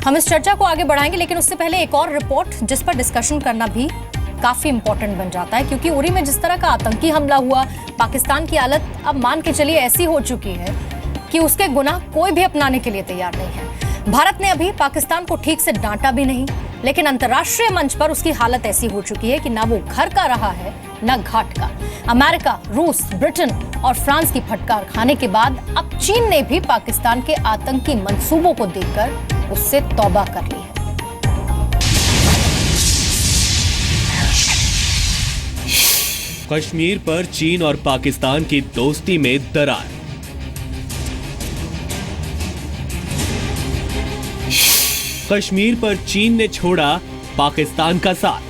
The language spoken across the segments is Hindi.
हम इस चर्चा को आगे बढ़ाएंगे, लेकिन उससे पहले एक और रिपोर्ट जिस पर डिस्कशन करना भी काफी इंपॉर्टेंट बन जाता है, क्योंकि उरी में जिस तरह का आतंकी हमला हुआ, पाकिस्तान की हालत अब मान के चलिए ऐसी हो चुकी है कि उसके गुनाह कोई भी अपनाने के लिए तैयार नहीं है। भारत ने अभी पाकिस्तान को ठीक से डांटा भी नहीं, लेकिन अंतर्राष्ट्रीय मंच पर उसकी हालत ऐसी हो चुकी है कि ना वो घर का रहा है न घाट का। अमेरिका, रूस, ब्रिटेन और फ्रांस की फटकार खाने के बाद अब चीन ने भी पाकिस्तान के आतंकी मंसूबों को देखकर उससे तौबा कर ली है। कश्मीर पर चीन और पाकिस्तान की दोस्ती में दरार। कश्मीर पर चीन ने छोड़ा पाकिस्तान का साथ।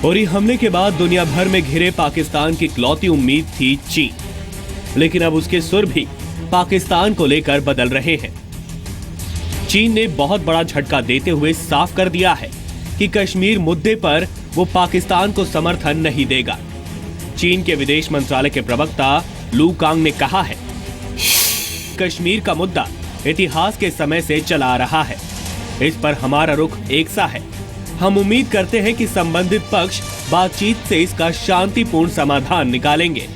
उरी हमले के बाद दुनिया भर में घिरे पाकिस्तान की इकलौती उम्मीद थी चीन, लेकिन अब उसके सुर भी पाकिस्तान को लेकर बदल रहे हैं। चीन ने बहुत बड़ा झटका देते हुए साफ कर दिया है कि कश्मीर मुद्दे पर वो पाकिस्तान को समर्थन नहीं देगा। चीन के विदेश मंत्रालय के प्रवक्ता लू कांग ने कहा है, कश्मीर का मुद्दा इतिहास के समय से चला आ रहा है, इस पर हमारा रुख एक सा है। हम उम्मीद करते हैं कि संबंधित पक्ष बातचीत से इसका शांतिपूर्ण समाधान निकालेंगे।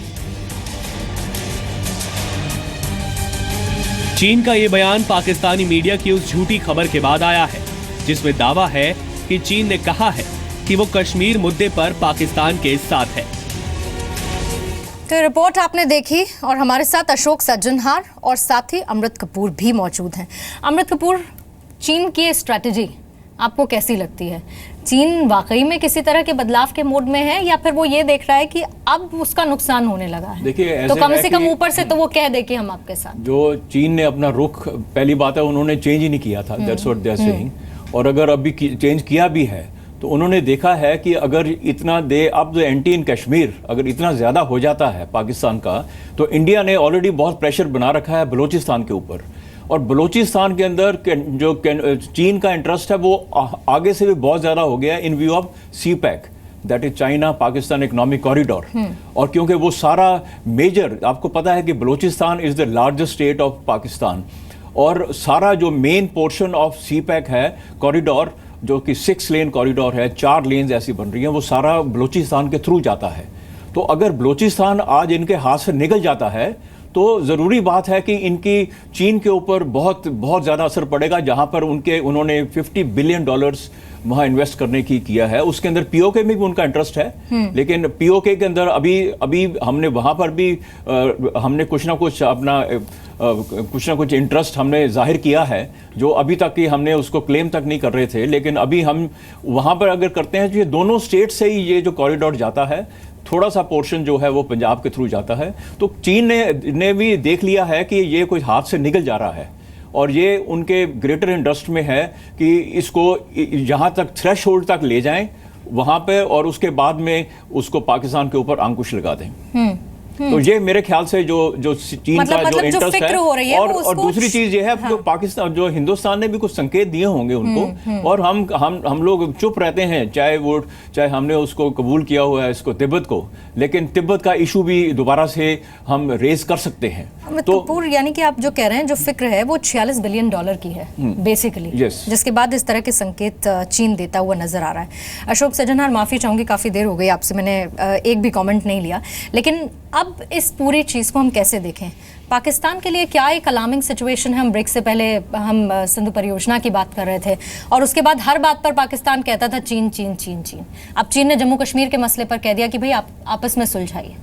चीन का ये बयान पाकिस्तानी मीडिया की उस झूठी खबर के बाद आया है जिसमें दावा है कि चीन ने कहा है कि वो कश्मीर मुद्दे पर पाकिस्तान के साथ है। तो रिपोर्ट आपने देखी और हमारे साथ अशोक सज्जनहार और साथ ही अमृत कपूर भी मौजूद हैं। अमृत कपूर, चीन की स्ट्रैटेजी आपको कैसी लगती है? चीन वाकई में किसी तरह के बदलाव के मोड में है या फिर वो ये देख रहा है कि अब उसका नुकसान होने लगा है? देखिए, तो कम से कम ऊपर से तो वो कह दे कि हम आपके साथ। जो चीन ने अपना रुख, पहली बात है उन्होंने चेंज ही नहीं किया था, that's what they are saying. और अगर अभी चेंज किया भी है तो उन्होंने देखा है कि अगर इतना अब एंटी इन कश्मीर अगर इतना ज़्यादा हो जाता है पाकिस्तान का, तो इंडिया ने ऑलरेडी बहुत प्रेशर बना रखा है बलूचिस्तान के ऊपर। और बलूचिस्तान के अंदर जो चीन का इंटरेस्ट है वो आगे से भी बहुत ज़्यादा हो गया इन view of CPEC, that is China Pakistan economic corridor. और क्योंकि वो सारा मेजर, आपको पता है कि Balochistan is the largest state of Pakistan, और सारा जो मेन पोर्शन ऑफ CPEC है कॉरिडोर, जो कि 6 लेन कॉरिडोर है, 4 लेन्स ऐसी बन रही हैं, वो सारा बलूचिस्तान के थ्रू जाता है। तो अगर बलूचिस्तान आज इनके हाथ से निकल जाता है तो ज़रूरी बात है कि इनकी चीन के ऊपर बहुत बहुत ज़्यादा असर पड़ेगा, जहाँ पर उन्होंने $50 बिलियन वहाँ इन्वेस्ट करने की किया है। उसके अंदर POK में भी उनका इंटरेस्ट है, लेकिन POK के अंदर अभी हमने वहाँ पर भी हमने कुछ ना कुछ इंटरेस्ट हमने जाहिर किया है, जो अभी तक कि हमने उसको क्लेम तक नहीं कर रहे थे। लेकिन अभी हम वहाँ पर अगर करते हैं, तो ये दोनों स्टेट से ही ये जो कॉरिडोर जाता है, थोड़ा सा पोर्शन जो है वो पंजाब के थ्रू जाता है। तो चीन ने भी देख लिया है कि ये कोई हाथ से निकल जा रहा है, और ये उनके ग्रेटर इंटरेस्ट में है कि इसको जहाँ तक थ्रेशहोल्ड तक ले जाएं वहाँ पे, और उसके बाद में उसको पाकिस्तान के ऊपर अंकुश लगा दें। तो ये मेरे ख्याल से जो चीन का जो इंटरेस्ट है, और दूसरी चीज ये है, जो पाकिस्तान, जो हिंदुस्तान ने भी कुछ संकेत दिए होंगे उनको, और हम लोग चुप रहते हैं, चाहे हमने उसको कबूल किया हुआ है इसको, तिब्बत को, लेकिन तिब्बत का इशू भी दोबारा से हम रेज कर सकते हैं। तो कपूर, यानी कि आप जो कह रहे हैं, जो फिक्र है वो $46 बिलियन की है बेसिकली, जिसके बाद इस तरह के संकेत चीन देता हुआ नजर आ रहा है। अशोक सज्जनहार, माफी चाहूंगी, काफी देर हो गई आपसे, मैंने एक भी कमेंट नहीं लिया, लेकिन अब इस पूरी चीज को हम कैसे देखें? पाकिस्तान के लिए क्या एक अलार्मिंग सिचुएशन है? हम ब्रिक्स से पहले हम सिंधु परियोजना की बात कर रहे थे, और उसके बाद हर बात पर पाकिस्तान कहता था चीन चीन चीन चीन। अब चीन ने जम्मू कश्मीर के मसले पर कह दिया कि भाई आप आपस में सुलझाइए।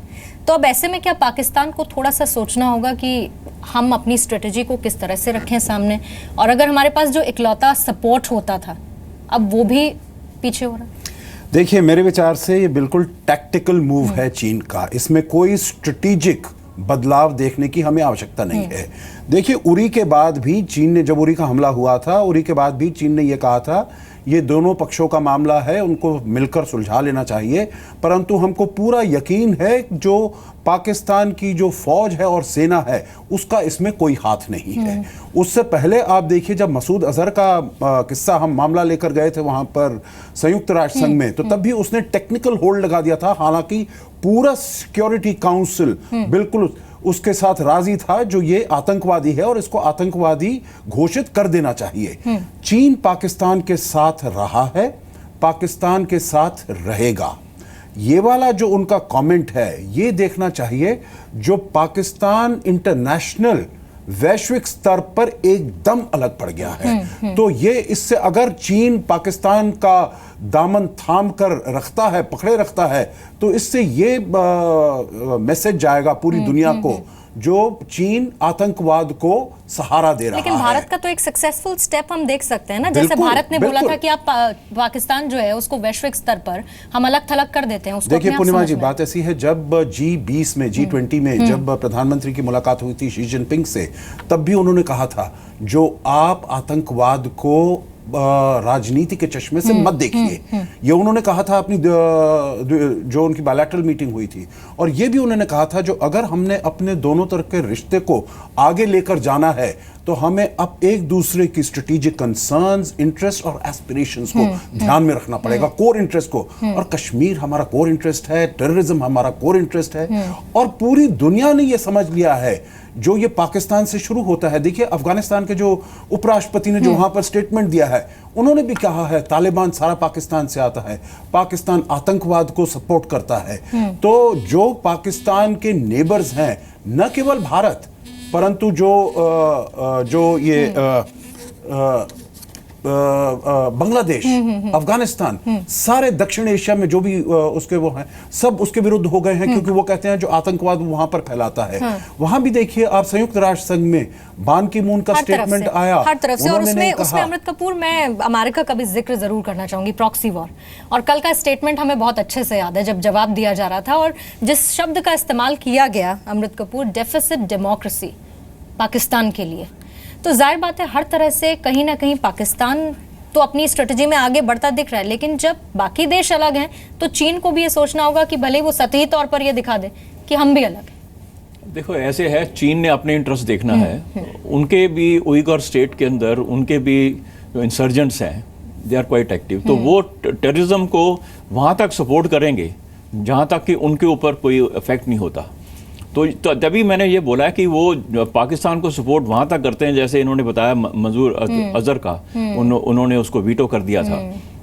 तो अब ऐसे में क्या पाकिस्तान को थोड़ा सा सोचना होगा कि हम अपनी स्ट्रेटेजी को किस तरह से रखें सामने, और अगर हमारे पास जो इकलौता सपोर्ट होता था अब वो भी पीछे हो रहा है? देखिए, मेरे विचार से ये बिल्कुल टैक्टिकल मूव है चीन का, इसमें कोई स्ट्रेटेजिक बदलाव देखने की हमें आवश्यकता नहीं है। देखिए, उरी के बाद भी चीन ने, जब उरी का हमला हुआ था, उरी के बाद भी चीन ने ये कहा था ये दोनों पक्षों का मामला है, उनको मिलकर सुलझा लेना चाहिए। परंतु हमको पूरा यकीन है जो पाकिस्तान की जो फौज है और सेना है उसका इसमें कोई हाथ नहीं है। उससे पहले आप देखिए, जब मसूद अजहर का किस्सा हम मामला लेकर गए थे वहां पर संयुक्त राष्ट्र संघ में, तो तब भी उसने टेक्निकल होल्ड लगा दिया था। हालांकि पूरा सिक्योरिटी काउंसिल बिल्कुल उसके साथ राजी था जो ये आतंकवादी है और इसको आतंकवादी घोषित कर देना चाहिए। चीन पाकिस्तान के साथ रहा है, पाकिस्तान के साथ रहेगा। ये वाला जो उनका कमेंट है, ये देखना चाहिए जो पाकिस्तान इंटरनेशनल वैश्विक स्तर पर एकदम अलग पड़ गया है। तो ये इससे अगर चीन पाकिस्तान का दामन थाम कर रखता है, पकड़े रखता है, तो इससे ये मैसेज जाएगा पूरी दुनिया को जो चीन आतंकवाद को सहारा दे रहा है। लेकिन भारत का तो एक सक्सेसफुल स्टेप हम देख सकते हैं ना, जैसे भारत ने बोला था कि आप पाकिस्तान जो है उसको वैश्विक स्तर पर हम अलग थलग कर देते हैं उसको। देखिए पूर्णिमा जी, बात ऐसी है, जब G20 में G20 में जब प्रधानमंत्री की मुलाकात हुई थी शी जिनपिंग से, तब भी उन्होंने कहा था जो आप आतंकवाद को राजनीति के चश्मे से मत देखिए। ये उन्होंने कहा था अपनी जो उनकी बायलैटरल मीटिंग हुई थी। और ये भी उन्होंने कहा था जो अगर हमने अपने दोनों तरफ के रिश्ते को आगे लेकर जाना है तो हमें अब एक दूसरे की स्ट्रेटेजिक कंसर्न्स, इंटरेस्ट और एस्पिरेशंस को ध्यान में रखना पड़ेगा, कोर इंटरेस्ट को। और कश्मीर हमारा कोर इंटरेस्ट है, टेररिज्म हमारा कोर इंटरेस्ट है। और पूरी दुनिया ने ये समझ लिया है जो ये पाकिस्तान से शुरू होता है। देखिए अफगानिस्तान के जो उपराष्ट्रपति ने जो वहां पर स्टेटमेंट दिया है, उन्होंने भी कहा है तालिबान सारा पाकिस्तान से आता है, पाकिस्तान आतंकवाद को सपोर्ट करता है। तो जो पाकिस्तान के नेबर्स हैं, न केवल भारत परंतु जो ये बांग्लादेश, अफगानिस्तान, सारे दक्षिण एशिया में जो भी उसके वो हैं, सब उसके विरुद्ध हो गए हैं क्योंकि वो कहते हैं जो आतंकवाद वहां पर फैलाता है। वहां भी देखिए आप संयुक्त राष्ट्र संघ में बान की मून का स्टेटमेंट आया हर तरफ से। और उसमें अमृत कपूर, मैं अमेरिका का भी जिक्र जरूर करना चाहूंगी, प्रॉक्सी वॉर। और कल का स्टेटमेंट हमें बहुत अच्छे से याद है जब जवाब दिया जा रहा था और जिस शब्द का इस्तेमाल किया गया अमृत कपूर, डेफिसिट डेमोक्रेसी पाकिस्तान के लिए। तो जाहिर बात है हर तरह से कहीं ना कहीं पाकिस्तान तो अपनी स्ट्रेटजी में आगे बढ़ता दिख रहा है, लेकिन जब बाकी देश अलग हैं तो चीन को भी ये सोचना होगा कि भले वो सतही तौर पर ये दिखा दे कि हम भी अलग हैं। देखो ऐसे है, चीन ने अपने इंटरेस्ट देखना है। उनके भी उइगर स्टेट के अंदर उनके भी जो इंसर्जेंट्स हैं दे आर क्वाइट एक्टिव, तो वो टेररिज्म को वहाँ तक सपोर्ट करेंगे जहाँ तक कि उनके ऊपर कोई इफेक्ट नहीं होता। तो तभी मैंने ये बोला है कि वो पाकिस्तान को सपोर्ट वहाँ तक करते हैं, जैसे इन्होंने बताया मंजूर अजहर का, उन्होंने उसको वीटो कर दिया था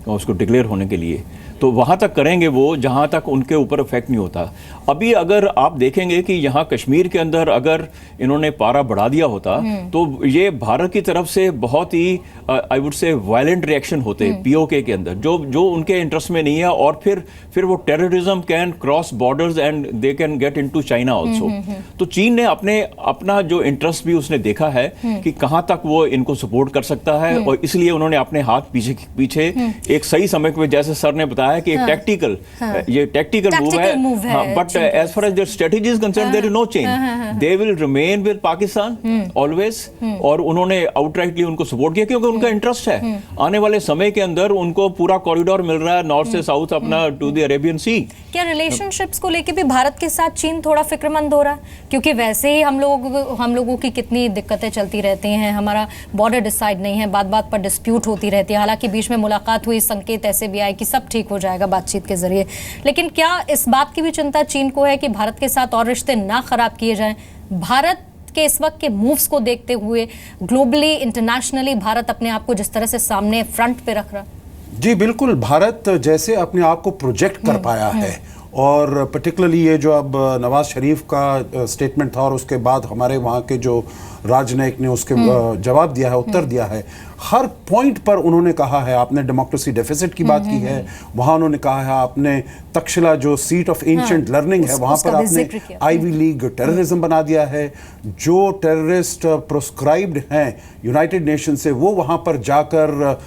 उसको डिक्लेयर होने के लिए। तो वहाँ तक करेंगे वो जहाँ तक उनके ऊपर इफेक्ट नहीं होता। अभी अगर आप देखेंगे कि यहाँ कश्मीर के अंदर अगर इन्होंने पारा बढ़ा दिया होता तो ये भारत की तरफ से बहुत ही I would say violent reaction होते पीओके के अंदर, जो उनके इंटरेस्ट में नहीं है। और फिर वो terrorism can cross borders and they can get into China also. तो चीन ने अपना जो इंटरेस्ट भी उसने देखा है कि कहाँ तक वो इनको सपोर्ट कर सकता है, और इसलिए उन्होंने अपने हाथ पीछे एक सही समय पे, जैसे सर ने बताया कि ये टैक्टिकल मूव है, but as far as their strategy is concerned there is no change, they will remain with Pakistan always. और उन्होंने आउटराइटली उनको सपोर्ट किया क्योंकि उनका इंटरेस्ट है। आने वाले समय के अंदर उनको पूरा कॉरिडोर मिल रहा है नॉर्थ से साउथ अपना टू द अरेबियन सी। क्या रिलेशनशिप्स को लेके भी भारत के साथ चीन थोड़ा फिक्रमंद हो रहा है? क्योंकि वैसे ही हम लोगों की कितनी दिक्कतें चलती रहती हैं, हमारा बॉर्डर डिसाइड नहीं है, बात बात पर डिस्प्यूट होती रहती है। हालांकि बीच में मुलाकात हुई, संकेत ऐसे भी आए कि सब ठीक हो जाएगा बातचीत के जरिए, लेकिन क्या इस बात की भी चिंता चीन को है कि भारत के साथ और रिश्ते ना खराब किए जाएं? भारत के इस वक्त के मूव्स को देखते हुए ग्लोबली, इंटरनेशनली भारत अपने आप को जिस तरह से सामने फ्रंट पे रख रहा है। जी बिल्कुल, भारत जैसे अपने आप को प्रोजेक्ट कर पाया है, और पर्टिकुलरली ये जो अब नवाज शरीफ का स्टेटमेंट था और उसके बाद हमारे वहाँ के जो राजनयिक ने उसके जवाब दिया है, उत्तर दिया है, हर पॉइंट पर उन्होंने कहा है। आपने डेमोक्रेसी डेफिसिट की बात की है, वहाँ उन्होंने कहा है आपने तक्षशिला जो सीट ऑफ एंशिएंट लर्निंग है वहाँ पर आपने आईवी लीग टेररिज्म बना दिया है। जो टेररिस्ट प्रोस्क्राइब्ड हैं यूनाइटेड नेशन से, वो वहाँ पर जाकर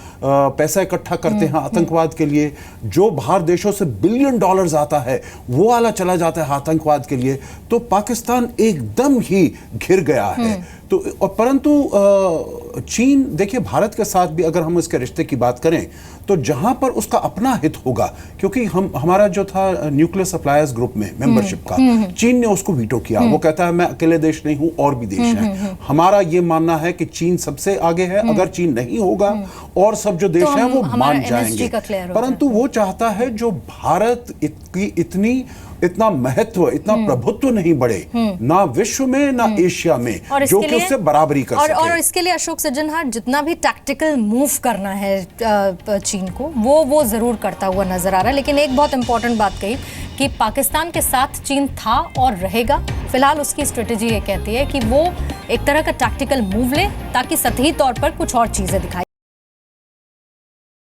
पैसा इकट्ठा करते हैं आतंकवाद के लिए। जो बाहर देशों से $बिलियन आता है वो वाला चला जाता है आतंकवाद के लिए। तो पाकिस्तान एकदम ही घिर गया है। तो परंतु चीन, देखिए भारत के साथ भी अगर हम इसके रिश्ते की बात करें तो जहां पर उसका अपना हित होगा, क्योंकि हमारा जो था न्यूक्लियर सप्लायर्स ग्रुप में मेंबरशिप का, चीन ने उसको वीटो किया। वो कहता है मैं अकेले देश नहीं हूं, और भी देश हैं। हमारा ये मानना है कि चीन सबसे आगे है। अगर चीन नहीं होगा और सब जो देश हैं वो मान जाएंगे। परंतु वो चाहता है जो भारत की इतनी इतना महत्व, इतना प्रभुत्व नहीं बढ़े, ना विश्व में ना एशिया में, जो कि उससे बराबरी कर सके। और इसके लिए अशोक सज्जनहार जितना भी टैक्टिकल मूव करना है चीन को, वो जरूर करता हुआ नजर आ रहा है। लेकिन एक बहुत इंपॉर्टेंट बात कही कि पाकिस्तान के साथ चीन था और रहेगा। फिलहाल उसकी स्ट्रेटेजी ये कहती है कि वो एक तरह का टैक्टिकल मूव ले ताकि सतही तौर पर कुछ और चीजें दिखाई।